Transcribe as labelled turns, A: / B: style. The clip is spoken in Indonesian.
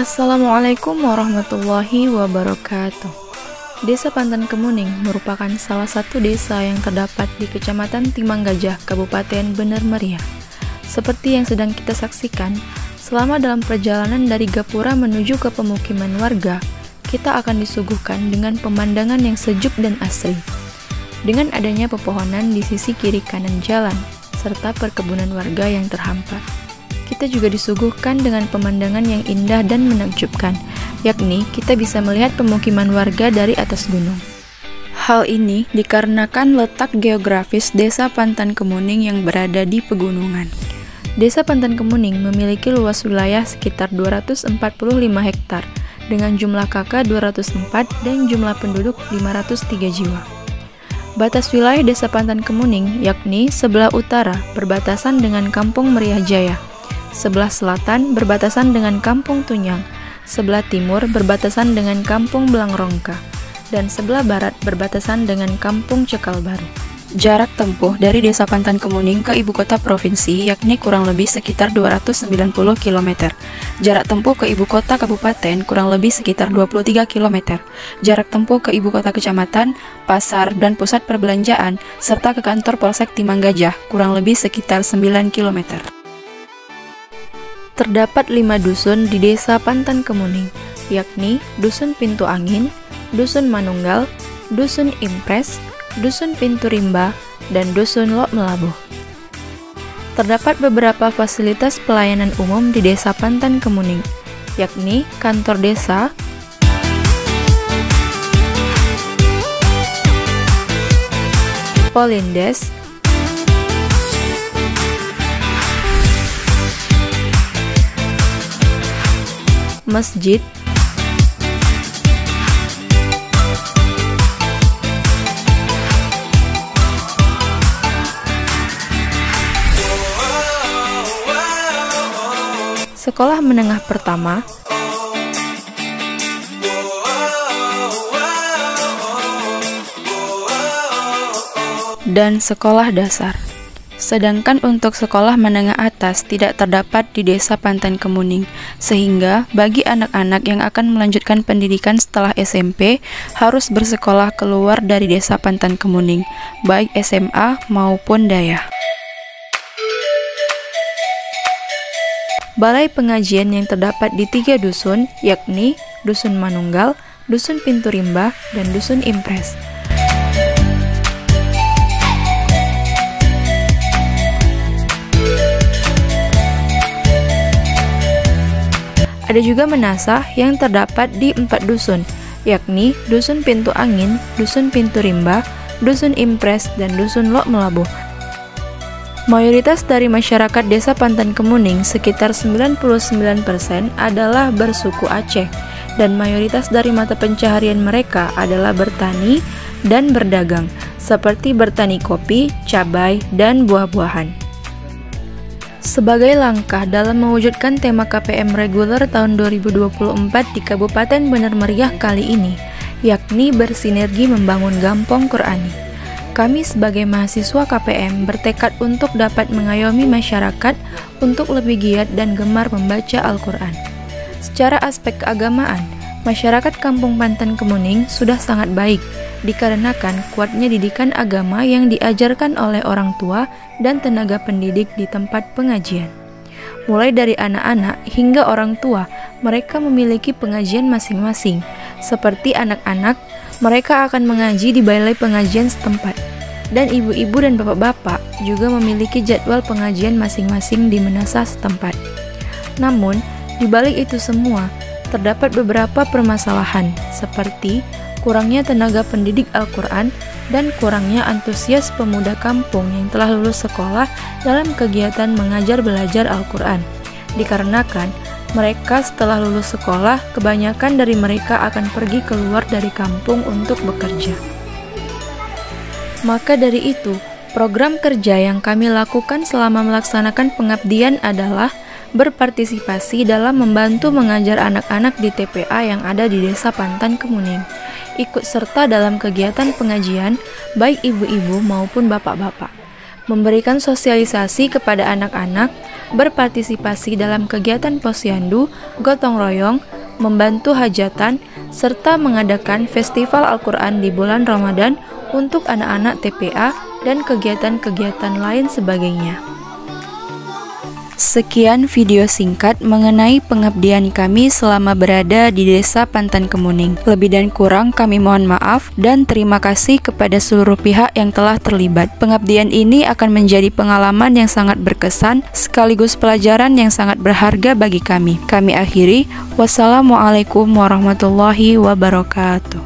A: Assalamualaikum warahmatullahi wabarakatuh. Desa Pantan Kemuning merupakan salah satu desa yang terdapat di Kecamatan Timanggajah, Kabupaten Bener Meriah. Seperti yang sedang kita saksikan, selama dalam perjalanan dari Gapura menuju ke pemukiman warga, kita akan disuguhkan dengan pemandangan yang sejuk dan asri. Dengan adanya pepohonan di sisi kiri kanan jalan, serta perkebunan warga yang terhampar. Kita juga disuguhkan dengan pemandangan yang indah dan menakjubkan, yakni kita bisa melihat pemukiman warga dari atas gunung. Hal ini dikarenakan letak geografis Desa Pantan Kemuning yang berada di pegunungan. Desa Pantan Kemuning memiliki luas wilayah sekitar 245 hektar, dengan jumlah KK 204 dan jumlah penduduk 503 jiwa. Batas wilayah Desa Pantan Kemuning yakni sebelah utara berbatasan dengan Kampung Meriah Jaya, sebelah selatan berbatasan dengan Kampung Tunyang, sebelah timur berbatasan dengan Kampung Belangrongka, dan sebelah barat berbatasan dengan Kampung Cekal Baru. Jarak tempuh dari Desa Pantan Kemuning ke ibu kota provinsi yakni kurang lebih sekitar 290 km. Jarak tempuh ke ibu kota kabupaten kurang lebih sekitar 23 km. Jarak tempuh ke ibu kota kecamatan, pasar, dan pusat perbelanjaan, serta ke kantor Polsek Timanggajah kurang lebih sekitar 9 km. Terdapat 5 dusun di Desa Pantan Kemuning, yakni Dusun Pintu Angin, Dusun Manunggal, Dusun Impres, Dusun Pintu Rimba, dan Dusun Lok Melabuh. Terdapat beberapa fasilitas pelayanan umum di Desa Pantan Kemuning, yakni kantor desa, Polindes, masjid, sekolah menengah pertama, dan sekolah dasar. Sedangkan untuk sekolah menengah atas tidak terdapat di Desa Pantan Kemuning, sehingga bagi anak-anak yang akan melanjutkan pendidikan setelah SMP harus bersekolah keluar dari Desa Pantan Kemuning, baik SMA maupun Dayah. Balai pengajian yang terdapat di 3 dusun, yakni Dusun Manunggal, Dusun Pintu Rimba, dan Dusun Impres. Ada juga menasah yang terdapat di 4 dusun, yakni Dusun Pintu Angin, Dusun Pintu Rimba, Dusun Impres, dan Dusun Lok Melabuh. Mayoritas dari masyarakat Desa Pantan Kemuning, sekitar 99%, adalah bersuku Aceh, dan mayoritas dari mata pencaharian mereka adalah bertani dan berdagang, seperti bertani kopi, cabai, dan buah-buahan. Sebagai langkah dalam mewujudkan tema KPM reguler tahun 2024 di Kabupaten Bener Meriah kali ini, yakni bersinergi membangun Gampong Qur'ani, kami sebagai mahasiswa KPM bertekad untuk dapat mengayomi masyarakat untuk lebih giat dan gemar membaca Al-Quran. Secara aspek keagamaan, masyarakat Kampung Pantan Kemuning sudah sangat baik, dikarenakan kuatnya didikan agama yang diajarkan oleh orang tua dan tenaga pendidik di tempat pengajian. Mulai dari anak-anak hingga orang tua, mereka memiliki pengajian masing-masing. Seperti anak-anak, mereka akan mengaji di balai pengajian setempat. Dan ibu-ibu dan bapak-bapak juga memiliki jadwal pengajian masing-masing di menasah setempat. Namun, di balik itu semua, terdapat beberapa permasalahan, seperti kurangnya tenaga pendidik Al-Quran dan kurangnya antusias pemuda kampung yang telah lulus sekolah dalam kegiatan mengajar belajar Al-Quran. Dikarenakan mereka setelah lulus sekolah, kebanyakan dari mereka akan pergi keluar dari kampung untuk bekerja. Maka dari itu, program kerja yang kami lakukan selama melaksanakan pengabdian adalah berpartisipasi dalam membantu mengajar anak-anak di TPA yang ada di Desa Pantan Kemuning, ikut serta dalam kegiatan pengajian baik ibu-ibu maupun bapak-bapak, memberikan sosialisasi kepada anak-anak, berpartisipasi dalam kegiatan posyandu, gotong royong, membantu hajatan, serta mengadakan festival Al-Quran di bulan Ramadan untuk anak-anak TPA dan kegiatan-kegiatan lain sebagainya. Sekian video singkat mengenai pengabdian kami selama berada di Desa Pantan Kemuning. Lebih dan kurang kami mohon maaf dan terima kasih kepada seluruh pihak yang telah terlibat. Pengabdian ini akan menjadi pengalaman yang sangat berkesan sekaligus pelajaran yang sangat berharga bagi kami. Kami akhiri, wassalamualaikum warahmatullahi wabarakatuh.